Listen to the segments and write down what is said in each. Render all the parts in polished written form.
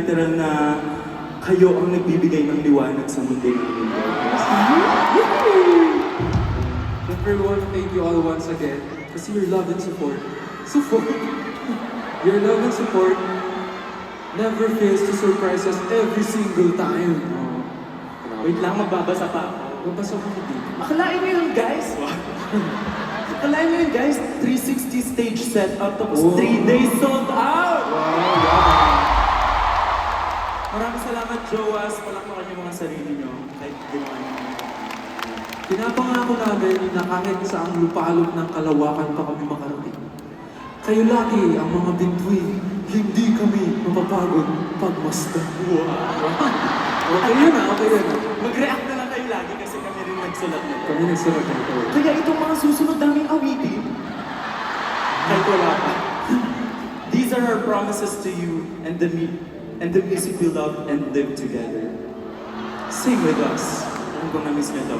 literal na kayo ang nagbibigay ng liwanag sa mundo namin. Siyempre, we want to thank you all once again kasi your love and support. Your love and support never fails to surprise us every single time. Wait lang, magbabasa pa ako. Mabasa ko hindi. Akalain nyo yun, guys! Akalain nyo yun, guys! 360 stage setup, tapos 3 days sold out! Maraming salamat, Joas. Palakpakan niyo mga sarili nyo. Kahit ginawa niyo. Pinapangako namin na kahit sa ang lupalop ng kalawakan pa kami makarating. Kayo lagi ang mga bituin, hindi kami mapapagod pagmasdan. Okay yun ah, okay yun ah. Mag-react na lang kayo lagi kasi kami rin nagsulat nito. Kami nagsulat na ito. Kaya itong mga susunod naming awitin, kahit wala pa. These are our promises to you and the music we love and live together. Sing with us. Alam ko na-miss nyo to.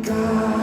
God.